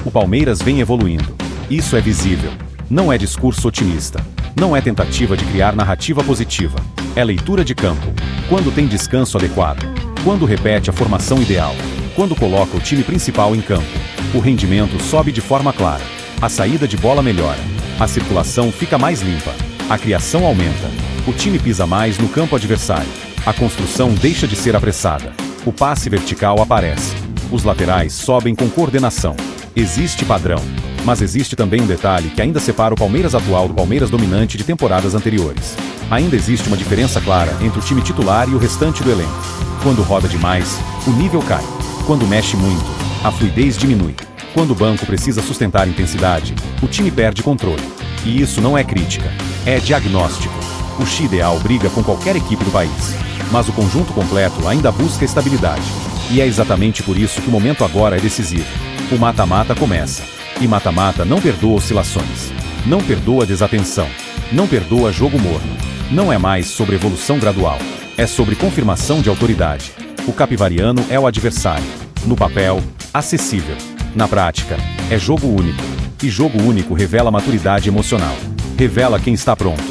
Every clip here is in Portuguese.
O Palmeiras vem evoluindo. Isso é visível. Não é discurso otimista. Não é tentativa de criar narrativa positiva. É leitura de campo. Quando tem descanso adequado. Quando repete a formação ideal. Quando coloca o time principal em campo. O rendimento sobe de forma clara. A saída de bola melhora. A circulação fica mais limpa. A criação aumenta. O time pisa mais no campo adversário. A construção deixa de ser apressada. O passe vertical aparece. Os laterais sobem com coordenação. Existe padrão. Mas existe também um detalhe que ainda separa o Palmeiras atual do Palmeiras dominante de temporadas anteriores. Ainda existe uma diferença clara entre o time titular e o restante do elenco. Quando roda demais, o nível cai. Quando mexe muito, a fluidez diminui. Quando o banco precisa sustentar intensidade, o time perde controle. E isso não é crítica, é diagnóstico. O X ideal briga com qualquer equipe do país. Mas o conjunto completo ainda busca estabilidade. E é exatamente por isso que o momento agora é decisivo. O mata-mata começa. E mata-mata não perdoa oscilações. Não perdoa desatenção. Não perdoa jogo morno. Não é mais sobre evolução gradual. É sobre confirmação de autoridade. O capivariano é o adversário. No papel, acessível. Na prática, é jogo único. E jogo único revela maturidade emocional. Revela quem está pronto.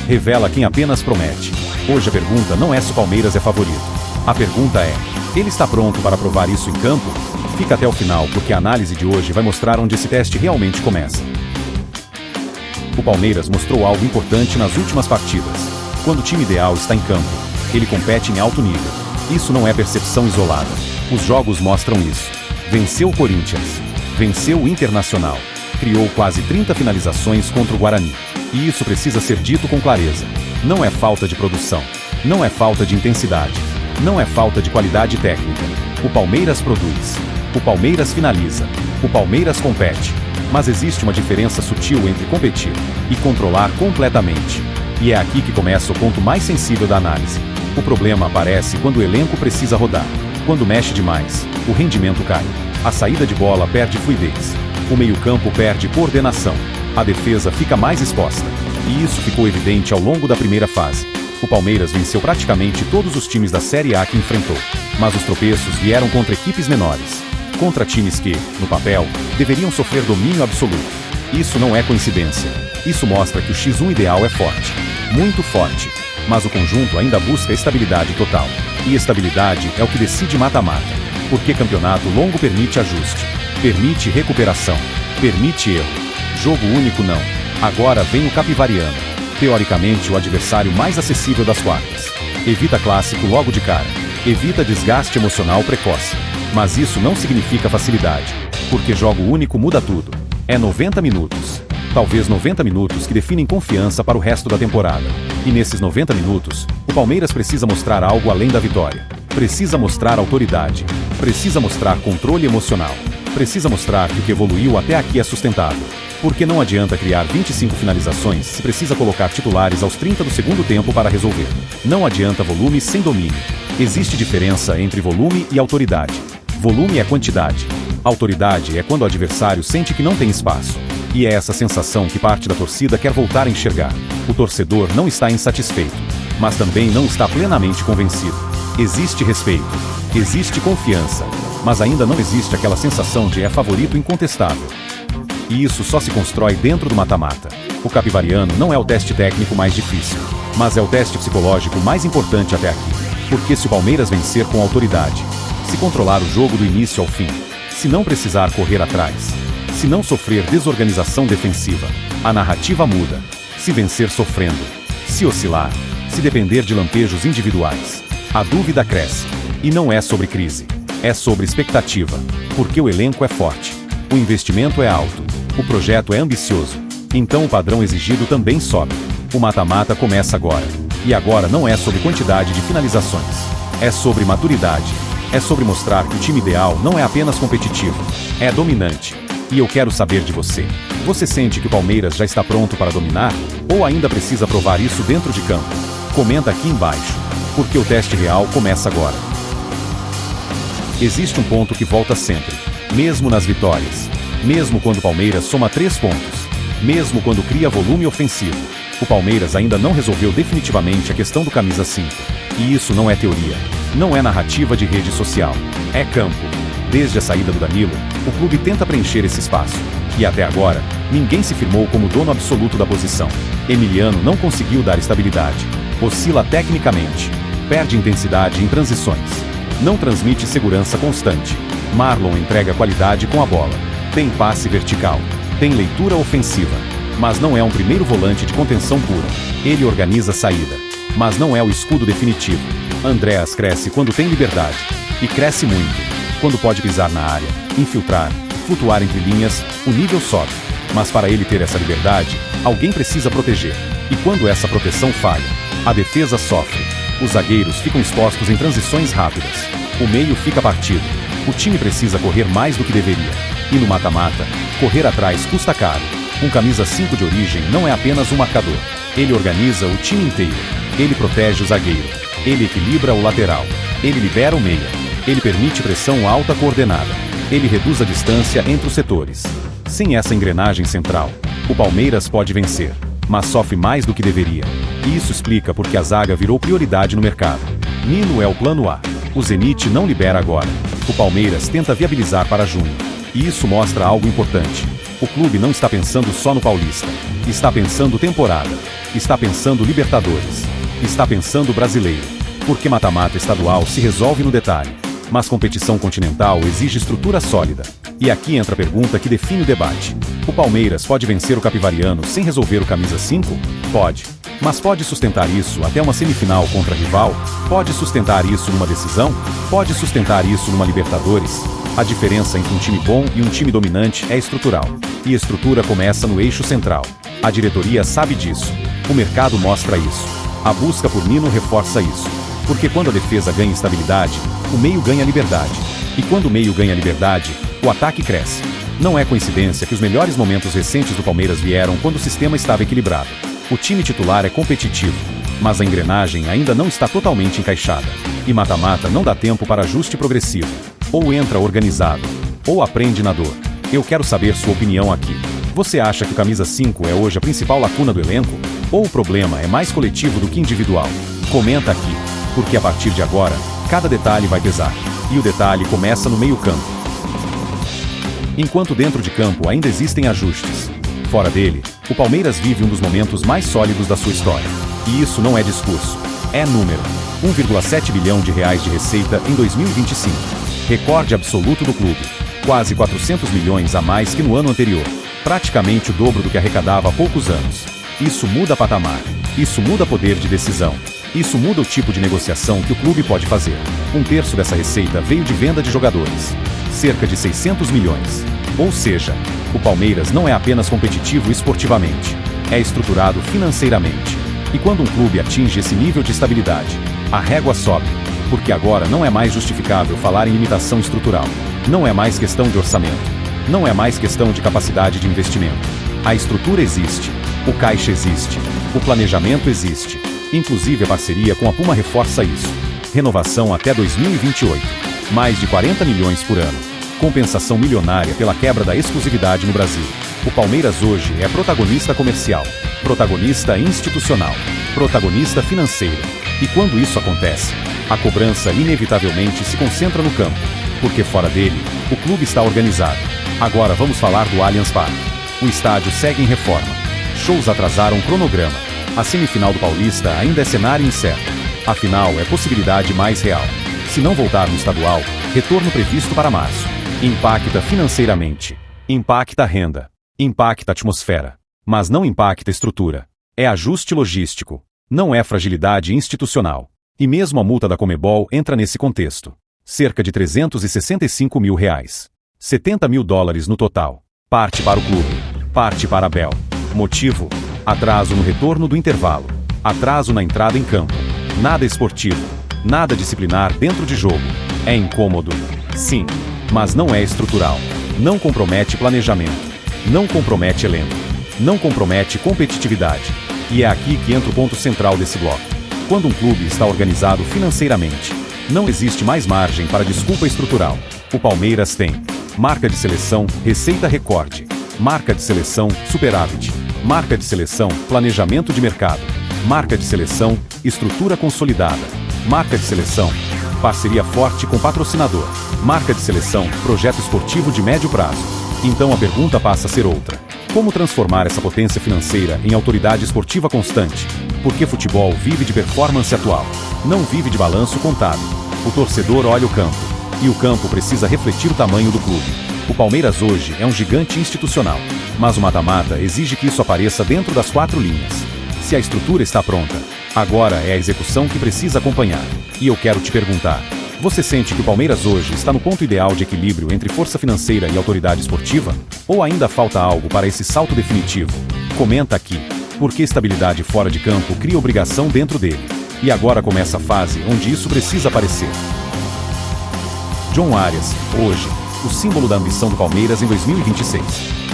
Revela quem apenas promete. Hoje a pergunta não é se o Palmeiras é favorito. A pergunta é: ele está pronto para provar isso em campo? Fica até o final, porque a análise de hoje vai mostrar onde esse teste realmente começa. O Palmeiras mostrou algo importante nas últimas partidas. Quando o time ideal está em campo, ele compete em alto nível. Isso não é percepção isolada. Os jogos mostram isso. Venceu o Corinthians. Venceu o Internacional. Criou quase 30 finalizações contra o Guarani. E isso precisa ser dito com clareza. Não é falta de produção. Não é falta de intensidade. Não é falta de qualidade técnica. O Palmeiras produz. O Palmeiras finaliza. O Palmeiras compete. Mas existe uma diferença sutil entre competir e controlar completamente. E é aqui que começa o ponto mais sensível da análise. O problema aparece quando o elenco precisa rodar. Quando mexe demais, o rendimento cai. A saída de bola perde fluidez. O meio-campo perde coordenação. A defesa fica mais exposta. E isso ficou evidente ao longo da primeira fase. O Palmeiras venceu praticamente todos os times da Série A que enfrentou. Mas os tropeços vieram contra equipes menores. Contra times que, no papel, deveriam sofrer domínio absoluto. Isso não é coincidência. Isso mostra que o X1 ideal é forte. Muito forte. Mas o conjunto ainda busca estabilidade total. E estabilidade é o que decide mata-mata. Porque campeonato longo permite ajuste. Permite recuperação. Permite erro. Jogo único não. Agora vem o capivariano. Teoricamente o adversário mais acessível das quartas. Evita clássico logo de cara. Evita desgaste emocional precoce. Mas isso não significa facilidade. Porque jogo único muda tudo. É 90 minutos. Talvez 90 minutos que definem confiança para o resto da temporada. E nesses 90 minutos, o Palmeiras precisa mostrar algo além da vitória. Precisa mostrar autoridade. Precisa mostrar controle emocional. Precisa mostrar que o que evoluiu até aqui é sustentável. Porque não adianta criar 25 finalizações se precisa colocar titulares aos 30 do segundo tempo para resolver. Não adianta volume sem domínio. Existe diferença entre volume e autoridade. Volume é quantidade. Autoridade é quando o adversário sente que não tem espaço. E é essa sensação que parte da torcida quer voltar a enxergar. O torcedor não está insatisfeito, mas também não está plenamente convencido. Existe respeito. Existe confiança. Mas ainda não existe aquela sensação de é favorito incontestável. E isso só se constrói dentro do mata-mata. O capivariano não é o teste técnico mais difícil, mas é o teste psicológico mais importante até aqui. Porque se o Palmeiras vencer com autoridade, se controlar o jogo do início ao fim, se não precisar correr atrás, se não sofrer desorganização defensiva, a narrativa muda. Se vencer sofrendo, se oscilar, se depender de lampejos individuais, a dúvida cresce. E não é sobre crise, é sobre expectativa. Porque o elenco é forte, o investimento é alto, o projeto é ambicioso. Então o padrão exigido também sobe. O mata-mata começa agora. E agora não é sobre quantidade de finalizações. É sobre maturidade. É sobre mostrar que o time ideal não é apenas competitivo, é dominante. E eu quero saber de você. Você sente que o Palmeiras já está pronto para dominar? Ou ainda precisa provar isso dentro de campo? Comenta aqui embaixo. Porque o teste real começa agora. Existe um ponto que volta sempre. Mesmo nas vitórias. Mesmo quando o Palmeiras soma 3 pontos. Mesmo quando cria volume ofensivo. O Palmeiras ainda não resolveu definitivamente a questão do camisa 5. E isso não é teoria. Não é narrativa de rede social. É campo. Desde a saída do Danilo, o clube tenta preencher esse espaço. E até agora, ninguém se firmou como dono absoluto da posição. Emiliano não conseguiu dar estabilidade. Oscila tecnicamente. Perde intensidade em transições. Não transmite segurança constante. Marlon entrega qualidade com a bola. Tem passe vertical. Tem leitura ofensiva. Mas não é um primeiro volante de contenção pura. Ele organiza a saída. Mas não é o escudo definitivo. Andreas cresce quando tem liberdade. E cresce muito. Quando pode pisar na área, infiltrar, flutuar entre linhas, o nível sobe. Mas para ele ter essa liberdade, alguém precisa proteger. E quando essa proteção falha, a defesa sofre. Os zagueiros ficam expostos em transições rápidas. O meio fica partido. O time precisa correr mais do que deveria. E no mata-mata, correr atrás custa caro. Um camisa 5 de origem não é apenas um marcador. Ele organiza o time inteiro. Ele protege o zagueiro. Ele equilibra o lateral. Ele libera o meia. Ele permite pressão alta coordenada. Ele reduz a distância entre os setores. Sem essa engrenagem central, o Palmeiras pode vencer, mas sofre mais do que deveria. E isso explica porque a zaga virou prioridade no mercado. Nino é o plano A. O Zenit não libera agora. O Palmeiras tenta viabilizar para junho. E isso mostra algo importante. O clube não está pensando só no Paulista. Está pensando temporada. Está pensando Libertadores. Está pensando brasileiro. Porque mata-mata estadual se resolve no detalhe. Mas competição continental exige estrutura sólida. E aqui entra a pergunta que define o debate. O Palmeiras pode vencer o Capivariano sem resolver o camisa 5? Pode. Mas pode sustentar isso até uma semifinal contra rival? Pode sustentar isso numa decisão? Pode sustentar isso numa Libertadores? A diferença entre um time bom e um time dominante é estrutural. E estrutura começa no eixo central. A diretoria sabe disso. O mercado mostra isso. A busca por Nino reforça isso. Porque quando a defesa ganha estabilidade, o meio ganha liberdade. E quando o meio ganha liberdade, o ataque cresce. Não é coincidência que os melhores momentos recentes do Palmeiras vieram quando o sistema estava equilibrado. O time titular é competitivo, mas a engrenagem ainda não está totalmente encaixada. E mata-mata não dá tempo para ajuste progressivo. Ou entra organizado, ou aprende na dor. Eu quero saber sua opinião aqui. Você acha que o camisa 5 é hoje a principal lacuna do elenco? Ou o problema é mais coletivo do que individual? Comenta aqui, porque a partir de agora, cada detalhe vai pesar. E o detalhe começa no meio-campo. Enquanto dentro de campo ainda existem ajustes, fora dele, o Palmeiras vive um dos momentos mais sólidos da sua história. E isso não é discurso, é número. 1,7 bilhão de reais de receita em 2025. Recorde absoluto do clube. Quase 400 milhões a mais que no ano anterior. Praticamente o dobro do que arrecadava há poucos anos. Isso muda patamar. Isso muda poder de decisão. Isso muda o tipo de negociação que o clube pode fazer. 1/3 dessa receita veio de venda de jogadores. Cerca de 600 milhões. Ou seja, o Palmeiras não é apenas competitivo esportivamente. É estruturado financeiramente. E quando um clube atinge esse nível de estabilidade, a régua sobe. Porque agora não é mais justificável falar em limitação estrutural. Não é mais questão de orçamento. Não é mais questão de capacidade de investimento. A estrutura existe. O caixa existe. O planejamento existe. Inclusive a parceria com a Puma reforça isso. Renovação até 2028. Mais de 40 milhões por ano. Compensação milionária pela quebra da exclusividade no Brasil. O Palmeiras hoje é protagonista comercial, protagonista institucional, protagonista financeiro. E quando isso acontece, a cobrança inevitavelmente se concentra no campo. Porque fora dele, o clube está organizado. Agora vamos falar do Allianz Parque. O estádio segue em reforma. Shows atrasaram o cronograma. A semifinal do Paulista ainda é cenário incerto. A final é possibilidade mais real. Se não voltar no estadual, retorno previsto para março. Impacta financeiramente. Impacta a renda. Impacta a atmosfera. Mas não impacta a estrutura. É ajuste logístico. Não é fragilidade institucional. E mesmo a multa da Conmebol entra nesse contexto. Cerca de 365 mil reais. 70 mil dólares no total. Parte para o clube. Parte para a Bel. Motivo? Atraso no retorno do intervalo. Atraso na entrada em campo. Nada esportivo. Nada disciplinar dentro de jogo. É incômodo. Sim. Mas não é estrutural. Não compromete planejamento. Não compromete elenco. Não compromete competitividade. E é aqui que entra o ponto central desse bloco. Quando um clube está organizado financeiramente, não existe mais margem para desculpa estrutural. O Palmeiras tem marca de seleção, receita recorde. Marca de seleção, superávit. Marca de seleção, planejamento de mercado. Marca de seleção, estrutura consolidada. Marca de seleção, Parceria forte com patrocinador. Marca de seleção, projeto esportivo de médio prazo. Então a pergunta passa a ser outra. Como transformar essa potência financeira em autoridade esportiva constante? Porque futebol vive de performance atual, não vive de balanço contábil. O torcedor olha o campo, e o campo precisa refletir o tamanho do clube. O Palmeiras hoje é um gigante institucional, mas o mata-mata exige que isso apareça dentro das 4 linhas. Se a estrutura está pronta, agora é a execução que precisa acompanhar. E eu quero te perguntar, você sente que o Palmeiras hoje está no ponto ideal de equilíbrio entre força financeira e autoridade esportiva? Ou ainda falta algo para esse salto definitivo? Comenta aqui, porque estabilidade fora de campo cria obrigação dentro dele. E agora começa a fase onde isso precisa aparecer. John Arias, hoje, o símbolo da ambição do Palmeiras em 2026.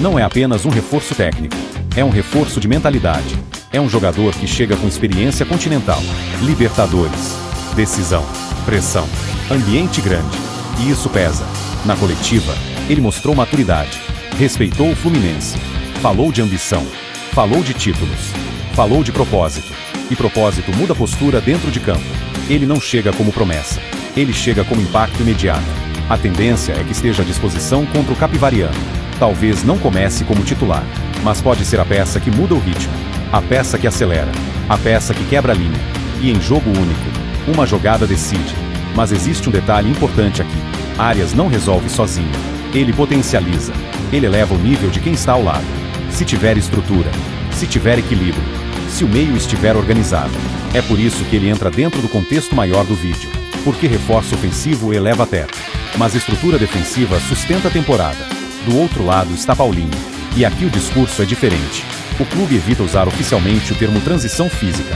Não é apenas um reforço técnico, é um reforço de mentalidade. É um jogador que chega com experiência continental, Libertadores, decisão, pressão, ambiente grande. E isso pesa. Na coletiva, ele mostrou maturidade, respeitou o Fluminense, falou de ambição, falou de títulos, falou de propósito. E propósito muda a postura dentro de campo. Ele não chega como promessa, ele chega como impacto imediato. A tendência é que esteja à disposição contra o Capivariano. Talvez não comece como titular, mas pode ser a peça que muda o ritmo, a peça que acelera, a peça que quebra a linha. E em jogo único, uma jogada decide. Mas existe um detalhe importante aqui. Arias não resolve sozinho. Ele potencializa. Ele eleva o nível de quem está ao lado. Se tiver estrutura, se tiver equilíbrio, se o meio estiver organizado. É por isso que ele entra dentro do contexto maior do vídeo. Porque reforço ofensivo eleva teto, mas estrutura defensiva sustenta a temporada. Do outro lado está Paulinho. E aqui o discurso é diferente. O clube evita usar oficialmente o termo transição física.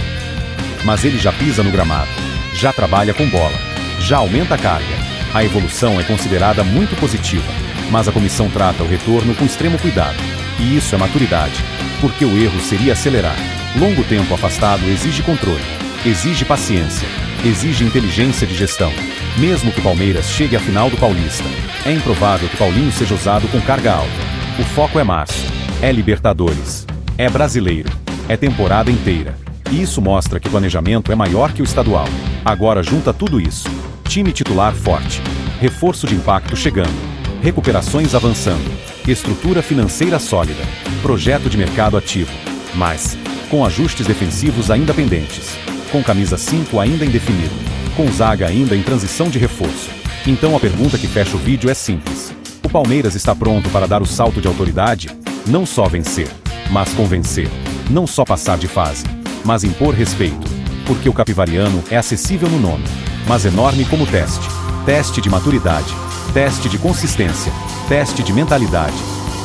Mas ele já pisa no gramado, já trabalha com bola, já aumenta a carga. A evolução é considerada muito positiva, mas a comissão trata o retorno com extremo cuidado. E isso é maturidade, porque o erro seria acelerar. Longo tempo afastado exige controle, exige paciência, exige inteligência de gestão. Mesmo que o Palmeiras chegue à final do Paulista, é improvável que Paulinho seja usado com carga alta. O foco é março, é Libertadores, é brasileiro, é temporada inteira. E isso mostra que o planejamento é maior que o estadual. Agora junta tudo isso. Time titular forte, reforço de impacto chegando, recuperações avançando, estrutura financeira sólida, projeto de mercado ativo. Mas, com ajustes defensivos ainda pendentes, com camisa 5 ainda indefinido, com zaga ainda em transição de reforço. Então a pergunta que fecha o vídeo é simples. O Palmeiras está pronto para dar o salto de autoridade? Não só vencer, mas convencer. Não só passar de fase, mas impor respeito. Porque o Capivariano é acessível no nome, mas enorme como teste. Teste de maturidade, teste de consistência, teste de mentalidade.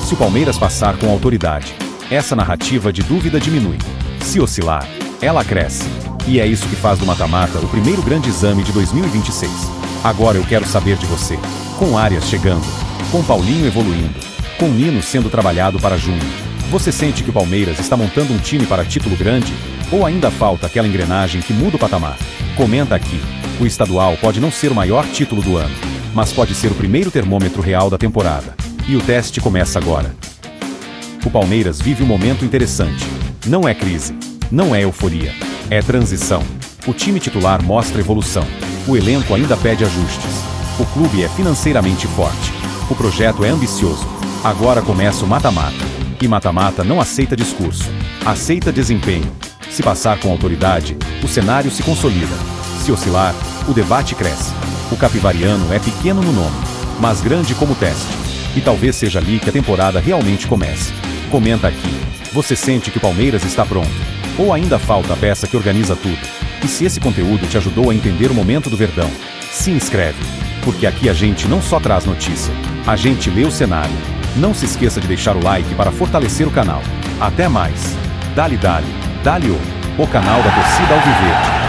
Se o Palmeiras passar com autoridade, essa narrativa de dúvida diminui. Se oscilar, ela cresce. E é isso que faz do mata-mata o primeiro grande exame de 2026. Agora eu quero saber de você. Com Arias chegando, com Paulinho evoluindo, com Nino sendo trabalhado para junho, você sente que o Palmeiras está montando um time para título grande? Ou ainda falta aquela engrenagem que muda o patamar? Comenta aqui. O estadual pode não ser o maior título do ano, mas pode ser o primeiro termômetro real da temporada. E o teste começa agora. O Palmeiras vive um momento interessante. Não é crise, não é euforia, é transição. O time titular mostra evolução. O elenco ainda pede ajustes. O clube é financeiramente forte. O projeto é ambicioso. Agora começa o mata-mata. E mata-mata não aceita discurso, aceita desempenho. Se passar com autoridade, o cenário se consolida. Se oscilar, o debate cresce. O Capivariano é pequeno no nome, mas grande como teste. E talvez seja ali que a temporada realmente comece. Comenta aqui. Você sente que o Palmeiras está pronto? Ou ainda falta a peça que organiza tudo? E se esse conteúdo te ajudou a entender o momento do Verdão, se inscreve. Porque aqui a gente não só traz notícia, a gente lê o cenário. Não se esqueça de deixar o like para fortalecer o canal. Até mais. Dali, o canal da torcida alviverde.